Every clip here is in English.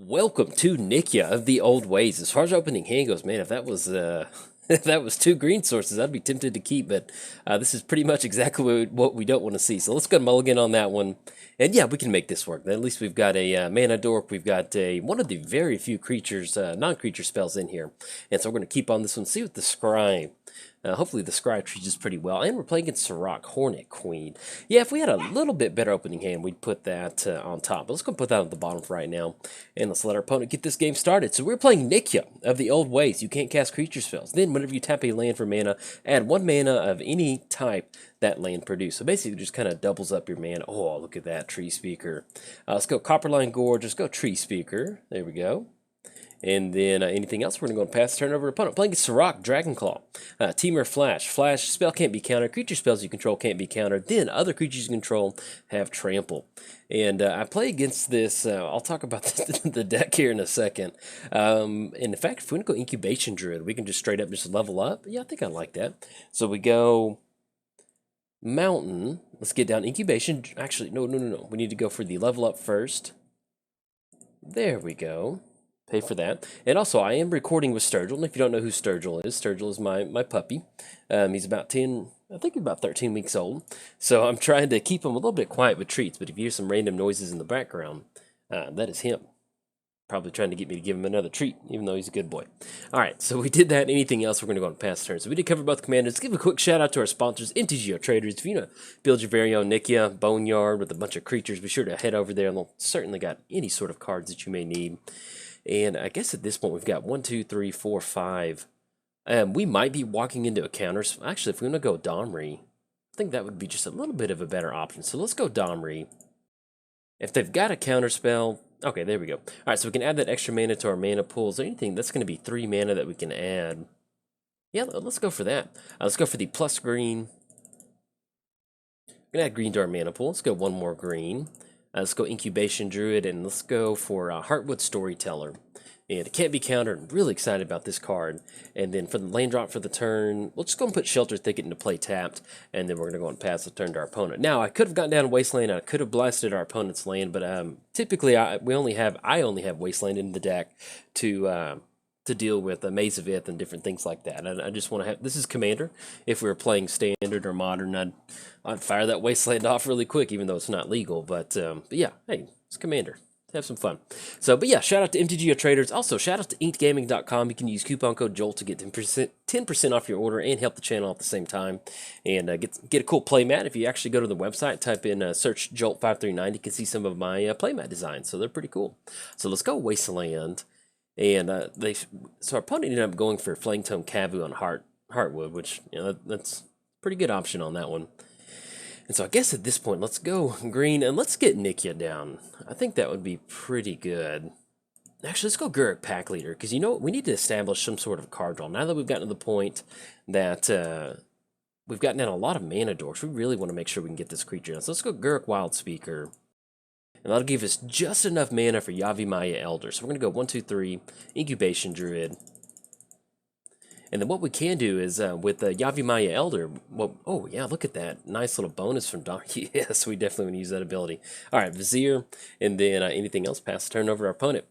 Welcome to Nikya of the Old Ways. As far as opening hand goes, man, if that was if that was two green sources, I'd be tempted to keep. But this is pretty much exactly what we don't want to see. So let's go mulligan on that one, and yeah, we can make this work. Then at least we've got a mana dork. We've got one of the very few creatures, non-creature spells in here, and so we're going to keep on this one. See what the scry. Hopefully the scry treats us pretty well. And we're playing against Surrak, Hornet Queen. Yeah, if we had a little bit better opening hand, we'd put that on top. But let's go put that at the bottom for right now. And let's let our opponent get this game started. So we're playing Nikya of the Old Ways. You can't cast creature spells. Then whenever you tap a land for mana, add 1 mana of any type that land produced. So basically just kind of doubles up your mana. Oh, look at that, Tree Speaker. Let's go Copperline Gorge. Let's go Tree Speaker. There we go. And then anything else, we're going to go and pass the turn over to opponent. Playing Surrak, Dragonclaw. Teamer Flash. Flash spell can't be countered. Creature spells you control can't be countered. Then other creatures you control have trample. And I play against this. I'll talk about the deck here in a second. And in fact, if we want to go Incubation Druid, we can just straight up just level up. Yeah, I think I like that. So we go Mountain. Let's get down Incubation. Actually, no. We need to go for the level up first. There we go. Pay for that. And also, I am recording with Sturgill. And if you don't know who Sturgill is my puppy. He's about 10, I think he's about 13 weeks old. So I'm trying to keep him a little bit quiet with treats. But if you hear some random noises in the background, that is him. Probably trying to get me to give him another treat, even though he's a good boy. All right, so we did that. Anything else, we're going to go on past turn. So we did cover both commanders. Give a quick shout out to our sponsors, MTGOTraders. If you want to build your very own Nikya Boneyard with a bunch of creatures, be sure to head over there. And they'll certainly got any sort of cards that you may need. And I guess at this point we've got 1, 2, 3, 4, 5. We might be walking into a counter. Actually, if we're going to go Domri, I think that would be just a little bit of a better option. So let's go Domri. If they've got a counter spell, okay, there we go. All right, so we can add that extra mana to our mana pool. Is there anything that's going to be 3 mana that we can add? Yeah, let's go for that. Let's go for the plus green. We're going to add green to our mana pool. Let's go 1 more green. Let's go Incubation Druid, and let's go for Heartwood Storyteller. And it can't be countered. I'm really excited about this card. And then for the land drop for the turn, we'll just go and put Shelter Thicket into play tapped, and then we're going to go and pass the turn to our opponent. Now, I could have gotten down Wasteland. I could have blasted our opponent's land, but typically I only have Wasteland in the deck to deal with a Maze of Ith and different things like that. And I just want to have, this is Commander. If we were playing Standard or Modern, I'd fire that Wasteland off really quick, even though it's not legal. But yeah, hey, it's Commander. Have some fun. So, but yeah, shout out to MTGOTraders. Also, shout out to inkgaming.com. You can use coupon code JOLT to get 10% off your order and help the channel at the same time. And get a cool playmat. If you actually go to the website, type in search JOLT539, you can see some of my playmat designs. So they're pretty cool. So let's go Wasteland. And so our opponent ended up going for Flametone Kavu on Heartwood, which, you know, that's a pretty good option on that one. And so I guess at this point, let's go green and let's get Nikya down. I think that would be pretty good. Actually, let's go Guruk Pack Leader, because, you know, we need to establish some sort of card draw. Now that we've gotten to the point that we've gotten down a lot of mana dorks, we really want to make sure we can get this creature down. So let's go Guruk Wild Speaker. And that'll give us just enough mana for Yavimaya Elder. So we're going to go 1, 2, 3, Incubation Druid. And then what we can do is with Yavimaya Elder, well, oh yeah, look at that. Nice little bonus from Don. Yes, we definitely want to use that ability. All right, Vizier, and then anything else, pass the turn over to our opponent.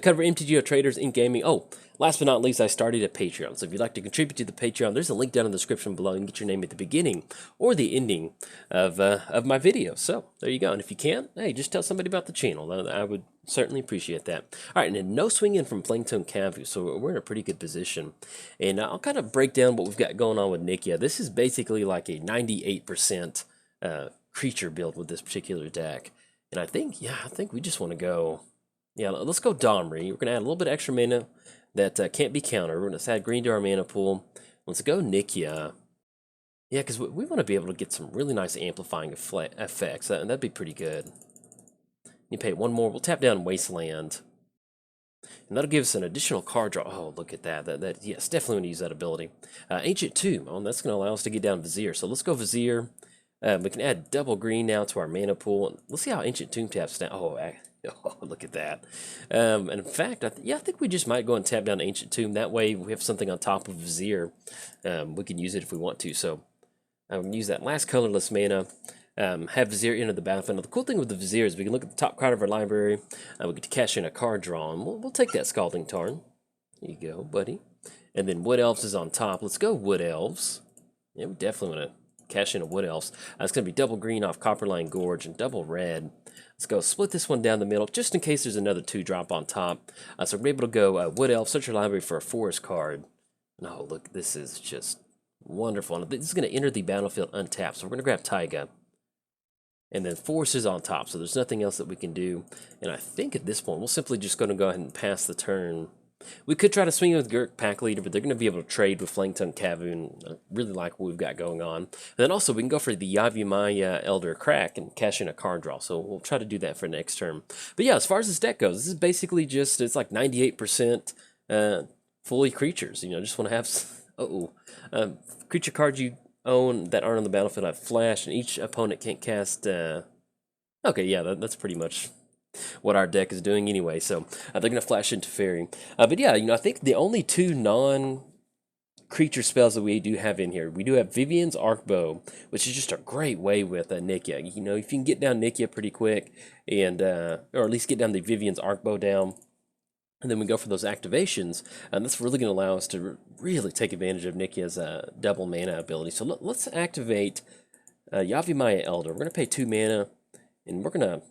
Cover MTGOTraders in gaming. Oh, last but not least, I started a Patreon. So if you'd like to contribute to the Patreon, there's a link down in the description below. You can get your name at the beginning or the ending of my video. So there you go. And if you can't, hey, just tell somebody about the channel. I would certainly appreciate that. All right, and then no swinging from Flametone Kavu. So we're in a pretty good position. And I'll kind of break down what we've got going on with Nikya. This is basically like a 98% creature build with this particular deck. And I think we just want to go... Yeah, let's go Domri. We're going to add a little bit of extra mana that can't be countered. We're going to add green to our mana pool. Let's go Nikya. Yeah, because we want to be able to get some really nice amplifying effects. And that'd be pretty good. You pay 1 more. We'll tap down Wasteland. And that'll give us an additional card draw. Oh, look at that. Yes, definitely want to use that ability. Ancient Tomb. Oh, that's going to allow us to get down Vizier. So let's go Vizier. We can add double green now to our mana pool. Let's see how Ancient Tomb taps down. Oh, look at that. And in fact, I think we just might go and tap down Ancient Tomb. That way we have something on top of Vizier. We can use it if we want to. So I'm going to use that last colorless mana. have Vizier enter the battlefield. Now, the cool thing with the Vizier is we can look at the top card of our library. We get to cash in a card draw, and we'll take that Scalding Tarn. There you go, buddy. And then Wood Elves is on top. Let's go Wood Elves. Yeah, we definitely want to cash in a Wood Elves. It's going to be double green off Copperline Gorge and double red. Let's go split this one down the middle, just in case there's another 2-drop on top. So we're able to go Wood Elf, search your library for a forest card. No, look, this is just wonderful. And this is going to enter the battlefield untapped. So we're going to grab Taiga. And then forest is on top, so there's nothing else that we can do. And I think at this point, we're simply just going to go ahead and pass the turn. We could try to swing with Gurk Pack Leader, but they're going to be able to trade with Flanktongue Cavoon. I really like what we've got going on. And then also, we can go for the Yavimaya Elder Crack and cash in a card draw. So we'll try to do that for next turn. But yeah, as far as this deck goes, this is basically just, it's like 98% fully creatures. You know, just want to have, creature cards you own that aren't on the battlefield have flash, and each opponent can't cast, okay, yeah, that's pretty much what our deck is doing anyway, so they're going to flash into Fairy. But yeah, you know, I think the only 2 non-creature spells that we do have in here, we do have Vivian's Arcbow, which is just a great way with Nikya. You know, if you can get down Nikya pretty quick, and or at least get down the Vivian's Arcbow down, and then we go for those activations, and that's really going to allow us to really take advantage of Nikya's double mana ability. So let's activate Yavimaya Elder. We're going to pay 2 mana, and we're going to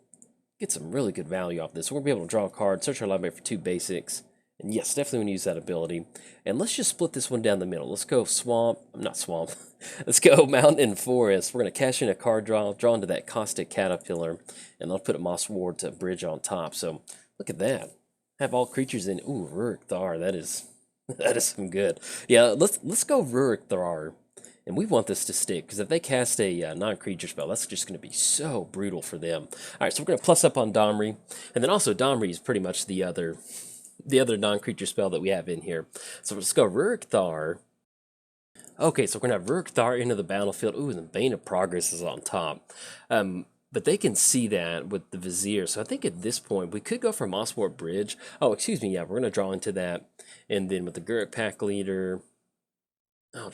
get some really good value off this. So we're going to be able to draw a card, search our library for 2 basics, and yes, definitely want to use that ability. And let's just split this one down the middle. Let's go let's go Mountain and Forest. We're going to cash in a card draw into that Caustic Caterpillar, and I'll put a Moss Ward to bridge on top. So look at that. Have all creatures in. Ooh, Surrak Thar. That is some good. Yeah, let's go Surrak Thar. And we want this to stick, because if they cast a non-creature spell, that's just going to be so brutal for them. All right, so we're going to plus up on Domri. And then also Domri is pretty much the other non-creature spell that we have in here. So let's go Surrak Thar. Okay, so we're going to have Surrak Thar into the battlefield. Ooh, and the Bane of Progress is on top. But they can see that with the Vizier. So I think at this point, we could go for Mosswort Bridge. Oh, excuse me. Yeah, we're going to draw into that. And then with the Gurk Pack Leader, now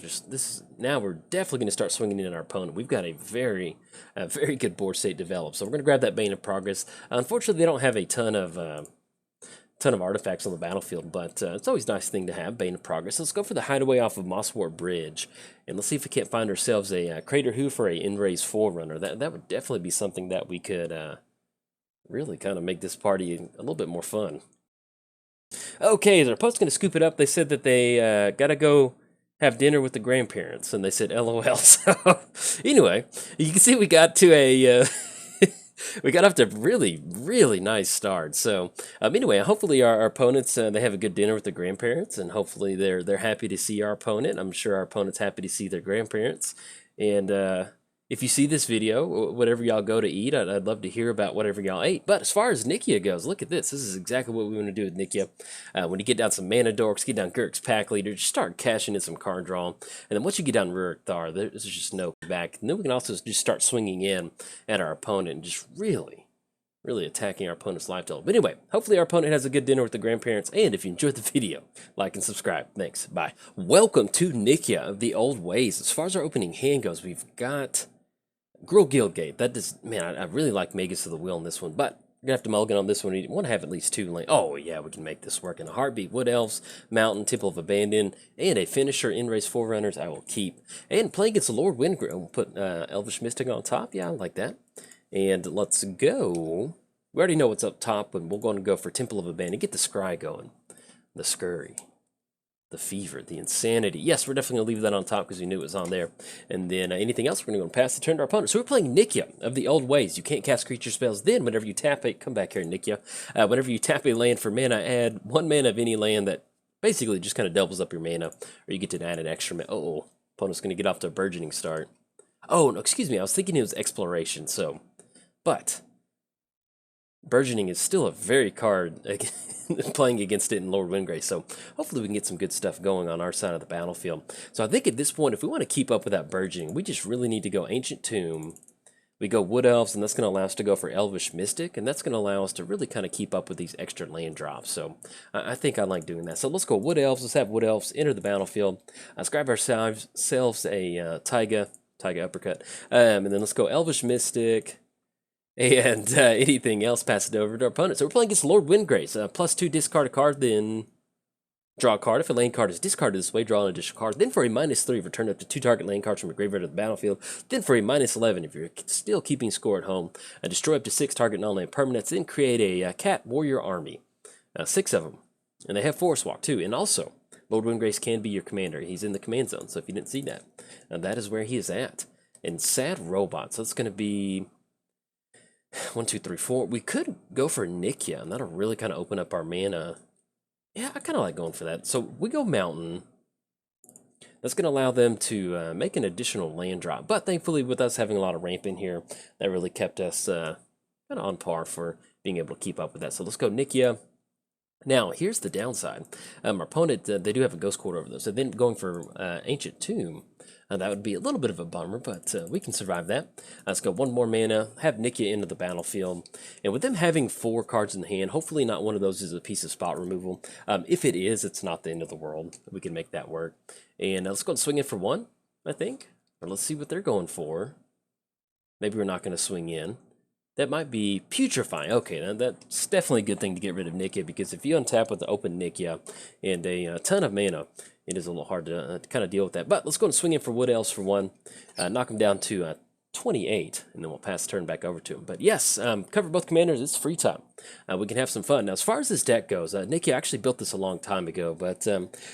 we're definitely going to start swinging in our opponent. We've got a very good board state developed. So we're going to grab that Bane of Progress. Unfortunately, they don't have a ton of artifacts on the battlefield, but it's always a nice thing to have, Bane of Progress. Let's go for the Hideaway off of Mosswort Bridge, and let's see if we can't find ourselves a Crater Hoof or a Enray's Forerunner. That would definitely be something that we could really kind of make this party a little bit more fun. Okay, their opponent's going to scoop it up. They said that they got to go have dinner with the grandparents, and they said LOL. So anyway, you can see we got to a... we got off to a really nice start. So anyway, hopefully our opponents, they have a good dinner with their grandparents, and hopefully they're happy to see our opponent. I'm sure our opponent's happy to see their grandparents. And if you see this video, whatever y'all go to eat, I'd love to hear about whatever y'all ate. But as far as Nikya goes, look at this. This is exactly what we want to do with Nikya. When you get down some Mana Dorks, get down Gurk's Pack Leader, just start cashing in some card draw. And then once you get down Surrak Thar, there's just no back. And then we can also just start swinging in at our opponent and just really attacking our opponent's life total. But anyway, hopefully our opponent has a good dinner with the grandparents. And if you enjoyed the video, like and subscribe. Thanks. Bye. Welcome to Nikya of the Old Ways. As far as our opening hand goes, we've got Gruul Guildgate. That does, man, I really like Magus of the Will in this one, but we're gonna have to mulligan on this one. We want to have at least 2 lanes. Oh yeah, we can make this work. In a heartbeat, Wood Elves, Mountain, Temple of Abandon, and a finisher, Enray's Forerunners. I will keep. And playing against the Lord Windgrace, we'll put Elvish Mystic on top. Yeah, I like that. And let's go. We already know what's up top, and we're going to go for Temple of Abandon. Get the Scry going, the Scurry, the Fever, the Insanity. Yes, we're definitely going to leave that on top because we knew it was on there. And then anything else, we're going to go and pass the turn to our opponent. So we're playing Nikya of the Old Ways. You can't cast creature spells. Then whenever you tap it, come back here, Nikya. Whenever you tap a land for mana, add 1 mana of any land that basically just kind of doubles up your mana. Or you get to add an extra mana. Uh-oh. Opponent's going to get off to a burgeoning start. Oh, no, excuse me. I was thinking it was Exploration, so... But... Burgeoning is still a very card playing against it in Lord Windgrace, so hopefully we can get some good stuff going on our side of the battlefield. So I think at this point, if we want to keep up with that Burgeoning, we just really need to go Ancient Tomb. We go Wood Elves, and that's going to allow us to go for Elvish Mystic, and that's going to allow us to really kind of keep up with these extra land drops. So I think I like doing that. So let's go Wood Elves. Let's have Wood Elves enter the battlefield. Let's grab ourselves a Taiga. Tiger Uppercut. And then let's go Elvish Mystic. And anything else, pass it over to our opponent. So we're playing against Lord Windgrace. +2, discard a card, then draw a card. If a land card is discarded this way, draw an additional card. Then for a -3, return up to 2 target land cards from your graveyard to the battlefield. Then for a -11, if you're still keeping score at home, destroy up to 6 target non-land permanents. Then create a cat warrior army. 6 of them. And they have Forest Walk too. And also, Lord Windgrace can be your commander. He's in the command zone, so if you didn't see that, that is where he is at. And Sad Robot, so it's going to be 1, 2, 3, 4. We could go for Nikya, and that'll really kind of open up our mana. Yeah, I kind of like going for that. So we go Mountain. That's going to allow them to make an additional land drop. But thankfully, with us having a lot of ramp in here, that really kept us kind of on par for being able to keep up with that. So let's go Nikya. Now, here's the downside. Our opponent, they do have a Ghost Quarter over those. So then going for Ancient Tomb, that would be a little bit of a bummer, but we can survive that. Let's go 1 more mana, have Nikya into the battlefield. And with them having 4 cards in the hand, hopefully not one of those is a piece of spot removal. If it is, it's not the end of the world. We can make that work. And let's go and swing in for 1, I think. Or let's see what they're going for. Maybe we're not going to swing in. That might be Putrefying. Okay, now that's definitely a good thing to get rid of Nikya, because if you untap with the open Nikya and a ton of mana, it is a little hard to kind of deal with that. But let's go and swing in for Wood Elves for 1. Knock him down to 28, and then we'll pass the turn back over to him. But yes, cover both commanders. It's free time. We can have some fun. Now, as far as this deck goes, Nikya actually built this a long time ago, but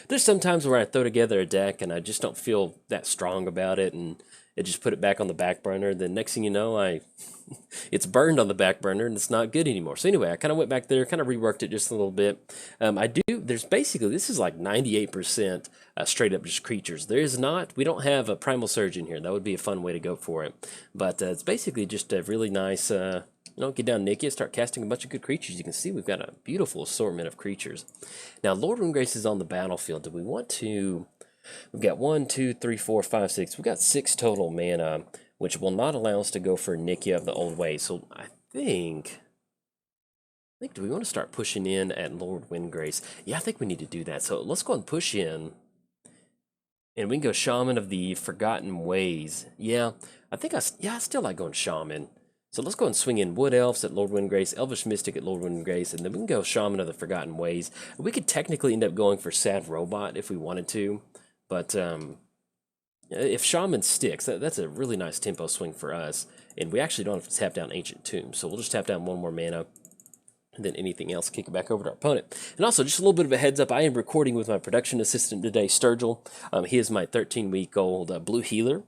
there's some times where I throw together a deck and I just don't feel that strong about it, and it just put it back on the back burner. Then next thing you know, it's burned on the back burner and it's not good anymore. So anyway, I kind of went back there, kind of reworked it just a little bit. There's basically, this is like 98% straight up just creatures. We don't have a Primal Surge in here. That would be a fun way to go for it. But it's basically just a really nice, get down Nikya, start casting a bunch of good creatures. You can see we've got a beautiful assortment of creatures. Now, Lord Windgrace is on the battlefield. Do we want to... We've got 1, 2, 3, 4, 5, 6. We've got 6 total mana, which will not allow us to go for Nikya of the old way. So I think, do we want to start pushing in at Lord Windgrace? Yeah, I think we need to do that. So let's go and push in. And we can go Shaman of the Forgotten Ways. Yeah, I still like going Shaman. So let's go and swing in Wood Elves at Lord Windgrace, Elvish Mystic at Lord Windgrace, and then we can go Shaman of the Forgotten Ways. We could technically end up going for Sad Robot if we wanted to. But if Shaman sticks, that's a really nice tempo swing for us. And we actually don't have to tap down Ancient Tomb. So we'll just tap down 1 more mana. And then anything else, kick it back over to our opponent. And also, just a little bit of a heads up, I am recording with my production assistant today, Sturgill. He is my 13-week-old blue healer.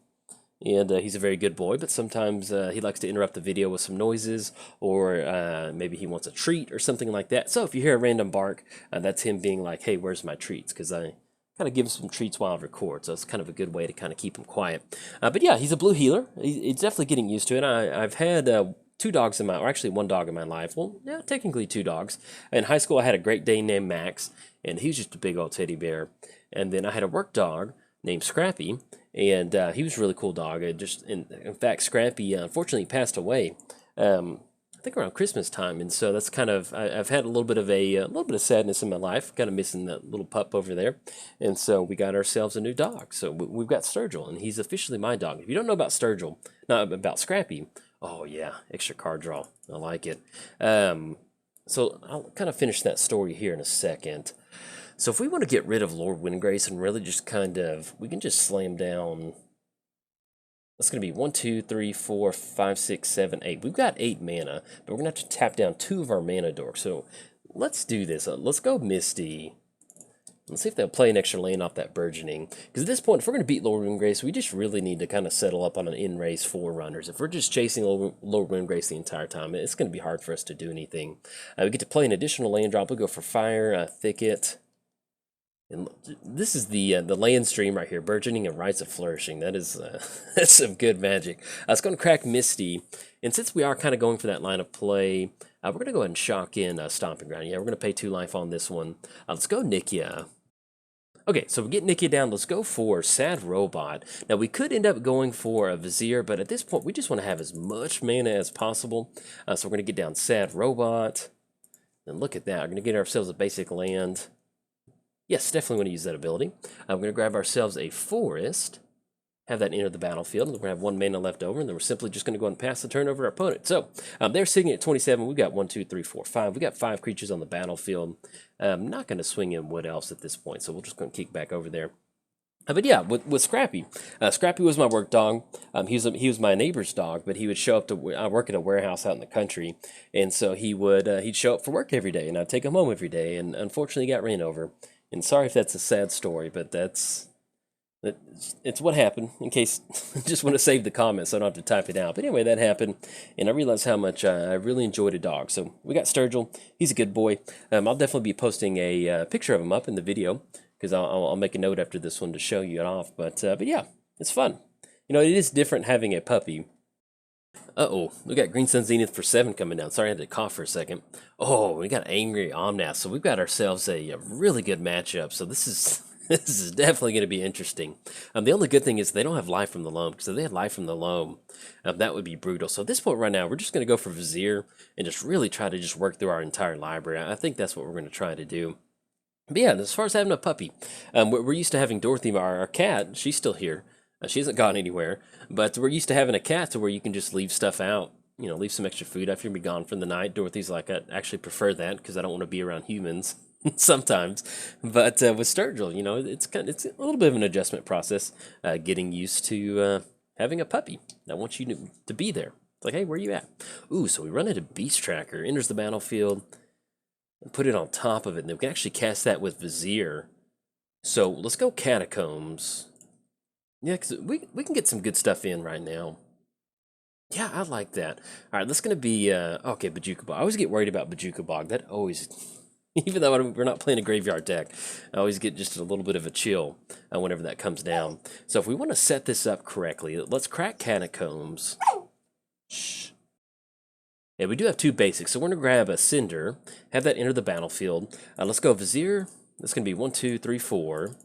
And he's a very good boy, but sometimes he likes to interrupt the video with some noises, or maybe he wants a treat or something like that. So if you hear a random bark, that's him being like, hey, where's my treats? Because I kind of give him some treats while I record, so it's kind of a good way to kind of keep him quiet. But yeah, he's a blue healer. He's definitely getting used to it. I've had 2 dogs or actually 1 dog in my life. Well, yeah, technically 2 dogs. In high school, I had a Great Dane named Max, and he was just a big old teddy bear. And then I had a work dog named Scrappy, and he was a really cool dog. In fact, Scrappy unfortunately passed away. I think around Christmas time, and so that's kind of I've had a little bit of sadness in my life, kind of missing that little pup over there, and so we got ourselves a new dog. So we've got Sturgill, and he's officially my dog. If you don't know about Sturgill, not about Scrappy, oh yeah, extra card draw, I like it. So I'll kind of finish that story here in a second. So if we want to get rid of Lord Windgrace and really just we can just slam down. That's going to be 1, 2, 3, 4, 5, 6, 7, 8. We've got 8 mana, but we're going to have to tap down 2 of our mana dorks. So let's do this. Let's go Misty. Let's see if they'll play an extra land off that Burgeoning. Because at this point, if we're going to beat Lord Windgrace, we just really need to kind of settle up on an in-race Forerunners. If we're just chasing Lord Windgrace the entire time, it's going to be hard for us to do anything. We get to play an additional land drop. We'll go for Fire, Thicket. And this is the land stream right here, Burgeoning and Rites of Flourishing. That is that's some good magic. It's going to crack Misty, and since we are kind of going for that line of play, we're going to go ahead and shock in Stomping Ground. Yeah, we're going to pay 2 life on this one. Let's go Nikya. Okay, so we get Nikya down. Let's go for Sad Robot. Now, we could end up going for a Vizier, but at this point, we just want to have as much mana as possible. So we're going to get down Sad Robot. And look at that. We're going to get ourselves a basic land. Yes, definitely want to use that ability. We're going to grab ourselves a Forest. have that enter the battlefield, and we're going to have 1 mana left over, and then we're simply just going to go and pass the turn over our opponent. So they're sitting at 27. We've got 1, 2, 3, 4, 5. We got 5 creatures on the battlefield. I'm not going to swing in wood elves at this point, so we're just going to kick back over there. But yeah, with Scrappy, Scrappy was my work dog. He was my neighbor's dog, but he would show up to. I work at a warehouse out in the country, and so he'd show up for work every day, and I'd take him home every day. And unfortunately, he got ran over. And sorry if that's a sad story, but it's what happened. In case I just want to save the comments, so I don't have to type it out. But anyway, that happened, and I realized how much I really enjoyed a dog. So we got Sturgill. He's a good boy. I'll definitely be posting a picture of him up in the video, because I'll make a note after this one to show you it off. But yeah, it's fun. You know, it is different having a puppy. Uh-oh, we got Green Sun Zenith for 7 coming down. Sorry, I had to cough for a second. Oh, we got Angry Omnath. So we've got ourselves a really good matchup. So this is this is definitely going to be interesting. The only good thing is they don't have Life from the Loam, because if they had Life from the Loam, that would be brutal. So at this point right now, we're just going to go for Vizier and just really try to just work through our entire library. I think that's what we're going to try to do. But yeah, as far as having a puppy, we're used to having Dorothy, our cat. She's still here. She hasn't gone anywhere. But we're used to having a cat to where you can just leave stuff out. You know, leave some extra food after you be gone for the night. Dorothy's like, I actually prefer that because I don't want to be around humans sometimes. But with Sturgill, you know, it's a little bit of an adjustment process, getting used to having a puppy. I want you to be there. It's like, hey, where you at? Ooh, so we run into Beast Tracker, enters the battlefield, and put it on top of it, and then we can actually cast that with Vizier. So let's go Catacombs. Yeah, because we can get some good stuff in right now. Yeah, I like that. All right, that's going to be, okay, Bojuka Bog. I always get worried about Bojuka Bog. That always, even though we're not playing a graveyard deck, I always get just a little bit of a chill whenever that comes down. So if we want to set this up correctly, let's crack Catacombs. Shh. Yeah, we do have 2 basics, so we're going to grab a Cinder, have that enter the battlefield. Let's go Vizier. That's going to be 1, 2, 3, 4.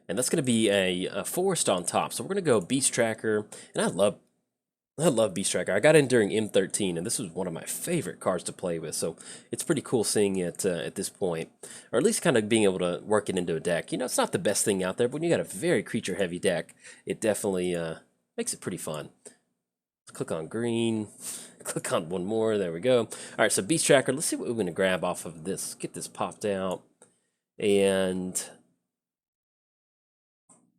And that's going to be a forest on top. So we're going to go Beast Tracker. And I love Beast Tracker. I got in during M13, and this was one of my favorite cards to play with. So it's pretty cool seeing it at this point. Or at least kind of being able to work it into a deck. You know, it's not the best thing out there, but when you got a very creature-heavy deck, it definitely makes it pretty fun. Let's click on green. Click on one more. There we go. All right, so Beast Tracker. Let's see what we're going to grab off of this. Get this popped out. And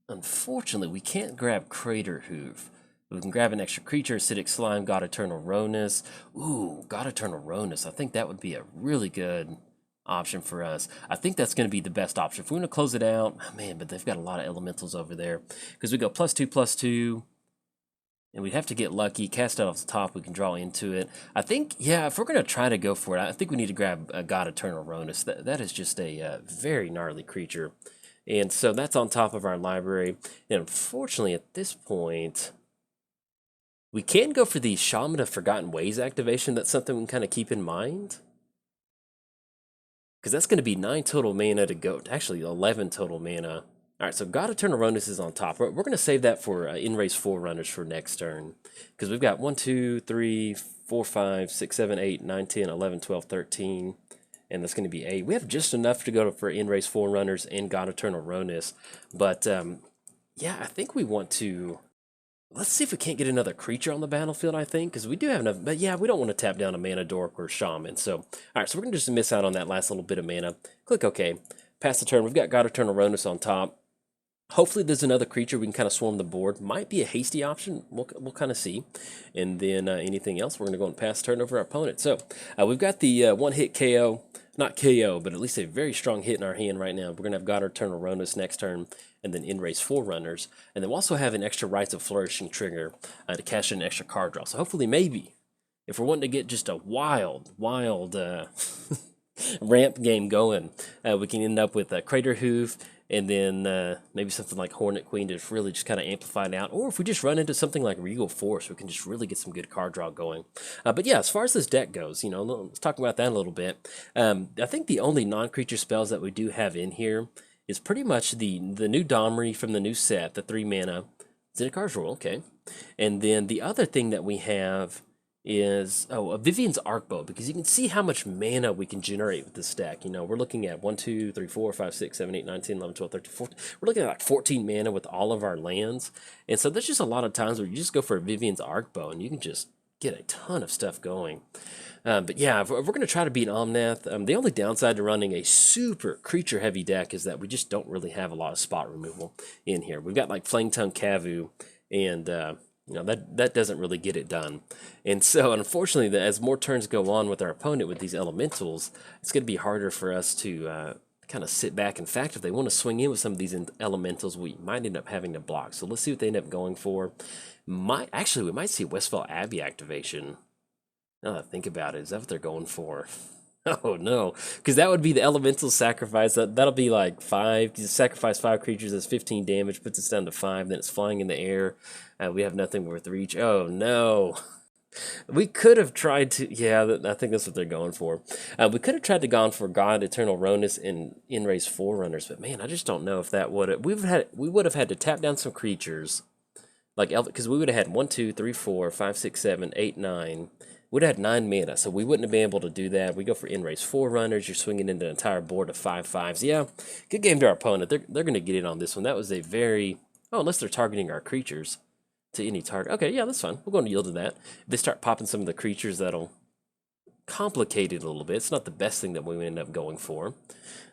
unfortunately, we can't grab Crater Hoof. We can grab an extra creature, Acidic Slime, God Eternal Ronus. Ooh, God Eternal Ronus. I think that would be a really good option for us. I think that's going to be the best option. If we're going to close it out, oh, man, but they've got a lot of elementals over there. Because we go +2/+2. And we'd have to get lucky, cast it off the top, we can draw into it. I think, yeah, if we're going to try to go for it, I think we need to grab a God Eternal Ronus. That is just a very gnarly creature. And so that's on top of our library. And unfortunately, at this point, we can go for the Shaman of Forgotten Ways activation. That's something we can kind of keep in mind. Because that's going to be 9 total mana to go. Actually, 11 total mana. All right, so God Eternal Ronus is on top. We're going to save that for in-race Forerunners for next turn. Because we've got 1, 2, 3, 4, 5, 6, 7, 8, 9, 10, 11, 12, 13. And that's going to be 8. We have just enough to go for in-race Forerunners and God Eternal Ronus. But, yeah, I think we want to... Let's see if we can't get another creature on the battlefield, I think. Because we do have enough... But, yeah, we don't want to tap down a Mana Dork or Shaman. So, all right, so we're going to just miss out on that last little bit of mana. Click OK. Pass the turn. We've got God Eternal Ronus on top. Hopefully there's another creature we can kind of swarm the board. Might be a hasty option. We'll kind of see. And then anything else, we're going to go and pass turn over our opponent. So we've got the one-hit KO. Not KO, but at least a very strong hit in our hand right now. We're going to have God Eternal Ronus next turn, and then in-race Forerunners. And then we'll also have an extra Rites of Flourishing trigger to cash in an extra card draw. So hopefully maybe, if we're wanting to get just a wild ramp game going, we can end up with a Crater Hoof, and then maybe something like Hornet Queen to really just kind of amplify it out. Or if we just run into something like Regal Force, we can just really get some good card draw going. But yeah, as far as this deck goes, you know, let's talk about that a little bit. I think the only non-creature spells that we do have in here is pretty much the new Domri from the new set, the 3 mana. Zendikar Royal, okay. And then the other thing that we have is a Vivian's Arcbow, because you can see how much mana we can generate with this stack. You know, we're looking at 1, 2, 3, 4, 5, 6, 7, 8, 9, 10, 11, 12, 13, 14. We're looking at like 14 mana with all of our lands. And so there's just a lot of times where you just go for a Vivian's Arcbow and you can just get a ton of stuff going. But yeah, if we're going to try to beat Omnath, the only downside to running a super creature-heavy deck is that we just don't really have a lot of spot removal in here. We've got like Flang Tongue Kavu, and you know, that doesn't really get it done. And so, unfortunately, as more turns go on with our opponent with these elementals, it's going to be harder for us to kind of sit back. In fact, if they want to swing in with some of these elementals, we might end up having to block. So let's see what they end up going for. Actually, we might see Westfall Abbey activation. Now that I think about it, is that what they're going for? Oh no, because that would be the elemental sacrifice. That'll be like 5. You sacrifice 5 creatures, that's 15 damage, puts us down to 5. Then it's flying in the air. We have nothing worth reach. Oh no. We could have tried to, yeah, I think that's what they're going for. We could have tried to gone for God, Eternal Ronus, and Inraze Forerunners, but man, I just don't know if that would have. We would have had to tap down some creatures, like because we would have had 1, 2, 3, 4, 5, 6, 7, 8, 9. We'd have had 9 mana, so we wouldn't have been able to do that. We go for Inraze Forerunners. You're swinging into an entire board of 5/5s. Yeah, good game to our opponent. They're going to get in on this one. That was a very, unless they're targeting our creatures to any target. Okay, yeah, that's fine. We're going to yield to that. If they start popping some of the creatures, that'll complicate it a little bit. It's not the best thing that we end up going for,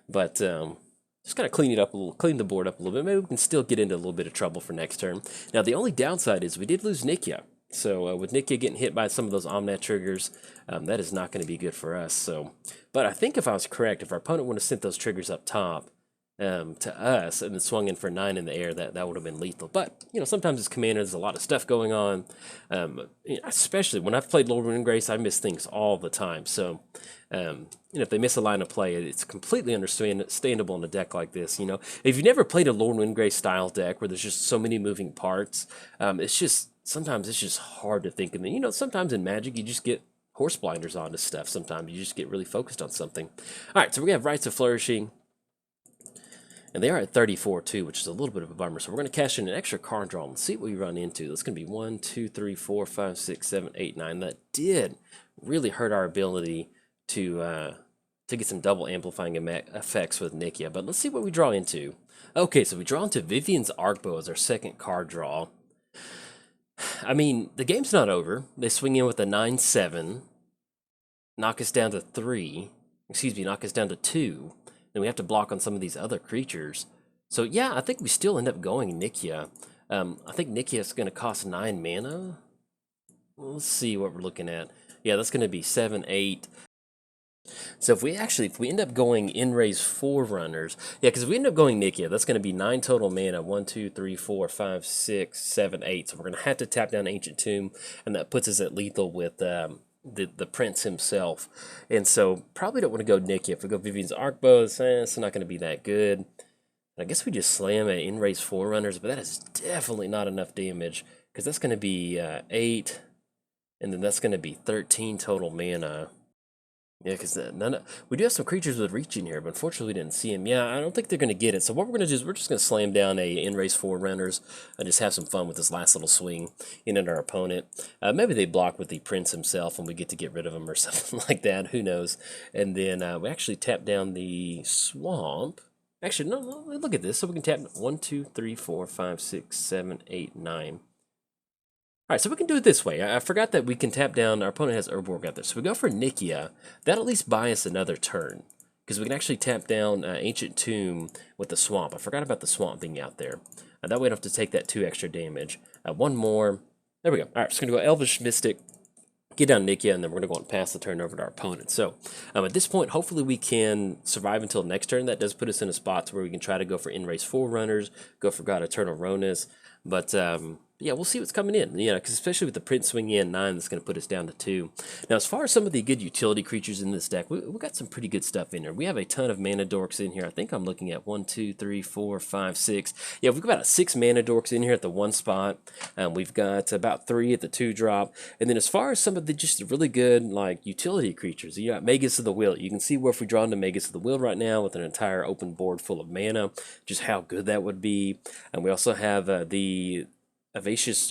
but just kind of clean it up a little, clean the board up a little bit. Maybe we can still get into a little bit of trouble for next turn. Now, the only downside is we did lose Nikya. So with Nikya getting hit by some of those Omnath triggers, that is not going to be good for us. So, but I think if I was correct, if our opponent would have sent those triggers up top to us and then swung in for 9 in the air, that would have been lethal. But you know, sometimes as commander, there's a lot of stuff going on. Especially when I've played Lord Windgrace, I miss things all the time. So, you know, if they miss a line of play, it's completely understandable in a deck like this. You know, if you've never played a Lord Windgrace style deck where there's just so many moving parts, sometimes it's just hard to think. And then, you know, sometimes in Magic, you just get horse blinders onto stuff. Sometimes you just get really focused on something. All right, so we're going to have Rites of Flourishing. And they are at 34 too, which is a little bit of a bummer. So we're going to cash in an extra card draw and see what we run into. That's going to be 1, 2, 3, 4, 5, 6, 7, 8, 9. That did really hurt our ability to get some double amplifying effects with Nikya. But let's see what we draw into. Okay, so we draw into Vivian's Arcbow as our second card draw. I mean, the game's not over. They swing in with a 9/7, knock us down to 3. Excuse me, knock us down to 2. Then we have to block on some of these other creatures. So yeah, I think we still end up going Nikya. I think Nikya is going to cost 9 mana. Let's see what we're looking at. Yeah, that's going to be 7, 8. So if we end up going Inraze Forerunners, yeah, because if we end up going Nikya, that's going to be 9 total mana. 1, 2, 3, 4, 5, 6, 7, 8. So we're going to have to tap down Ancient Tomb, and that puts us at lethal with the prince himself. And so probably don't want to go Nikya. If we go Vivian's Arcbow, it's not going to be that good. I guess we just slam at Inraze Forerunners, but that is definitely not enough damage, because that's going to be 8, and then that's going to be 13 total mana. Yeah, because we do have some creatures with reach in here, but unfortunately we didn't see them. Yeah, I don't think they're going to get it. So what we're going to do is we're just going to slam down a Inraze Forerunners and just have some fun with this last little swing in at our opponent. Maybe they block with the prince himself and we get to get rid of him or something like that. Who knows? And then we actually tap down the swamp. Actually, no, look at this. So we can tap 1, 2, 3, 4, 5, 6, 7, 8, 9. All right, so we can do it this way. I forgot that we can tap down. Our opponent has Urborg out there. So we go for Nikya. That'll at least buy us another turn, because we can actually tap down Ancient Tomb with the swamp. I forgot about the swamp being out there. That way I don't have to take that 2 extra damage. One more. There we go. All right, so we're going to go Elvish Mystic, get down Nikya, and then we're going to go and pass the turn over to our opponent. So at this point, hopefully we can survive until next turn. That does put us in a spot where we can try to go for Inraze Forerunners, go for God Eternal Ronus. But yeah, we'll see what's coming in. Yeah, because especially with the Prince swinging in 9, that's going to put us down to 2. Now, as far as some of the good utility creatures in this deck, we got some pretty good stuff in here. We have a ton of mana dorks in here. I think I'm looking at 1, 2, 3, 4, 5, 6. Yeah, we've got 6 mana dorks in here at the 1 spot. We've got about 3 at the 2 drop. And then as far as some of the just really good like utility creatures, you got Magus of the Will. You can see where if we draw into Magus of the Will right now with an entire open board full of mana, just how good that would be. And we also have the Ivacious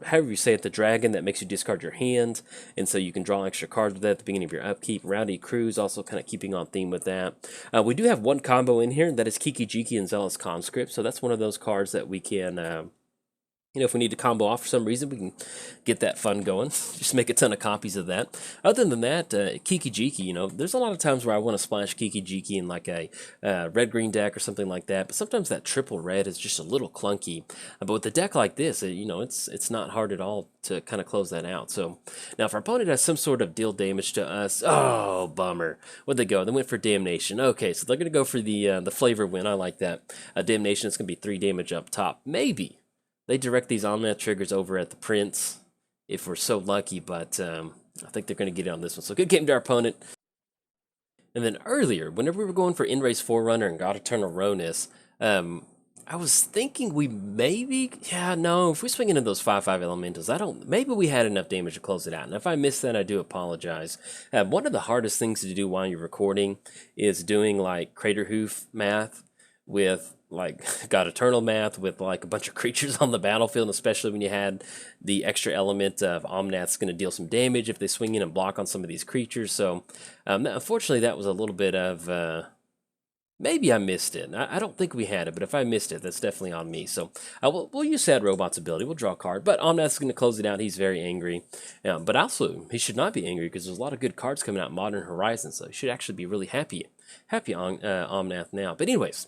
however you say it, the dragon that makes you discard your hand, and so you can draw extra cards with that at the beginning of your upkeep. Rowdy Cruise, also kind of keeping on theme with that. We do have one combo in here, that is Kiki Jiki and Zealous Conscript, so that's one of those cards that we can... if we need to combo off for some reason, we can get that fun going. Just make a ton of copies of that. Other than that, Kiki Jiki, there's a lot of times where I want to splash Kiki Jiki in like a red-green deck or something like that, but sometimes that triple red is just a little clunky. But with a deck like this, it's not hard at all to kind of close that out. So now if our opponent has some sort of deal damage to us, oh, bummer. Where'd they go? They went for Damnation. Okay, so they're going to go for the flavor win. I like that. Damnation is going to be 3 damage up top. Maybe they direct these Omnath triggers over at the Prince, if we're so lucky, but I think they're going to get it on this one. So good game to our opponent. And then earlier, whenever we were going for Enrace Forerunner and God Eternal Ronus, I was thinking we maybe, if we swing into those 5/5 elementals, maybe we had enough damage to close it out. And if I missed that, I do apologize. One of the hardest things to do while you're recording is doing like Crater Hoof math with like God Eternal math with like a bunch of creatures on the battlefield, especially when you had the extra element of Omnath's going to deal some damage if they swing in and block on some of these creatures. So unfortunately that was a little bit of maybe I missed it. I don't think we had it, but if I missed it, that's definitely on me. So we'll use Sad Robot's ability. We'll draw a card, but Omnath's going to close it out. He's very angry, but also he should not be angry because there's a lot of good cards coming out in Modern Horizons, so he should actually be really happy on Omnath now. But anyways,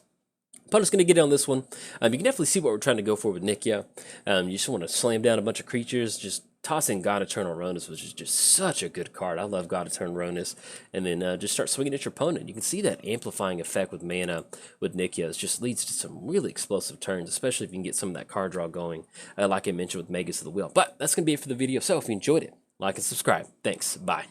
opponent's going to get it on this one. You can definitely see what we're trying to go for with Nikya. You just want to slam down a bunch of creatures. Just tossing God Eternal Ronus, which is just such a good card. I love God Eternal Ronus. And then just start swinging at your opponent. You can see that amplifying effect with mana with Nikya. It just leads to some really explosive turns, especially if you can get some of that card draw going, like I mentioned with Magus of the Wheel. But that's going to be it for the video. So if you enjoyed it, like and subscribe. Thanks. Bye.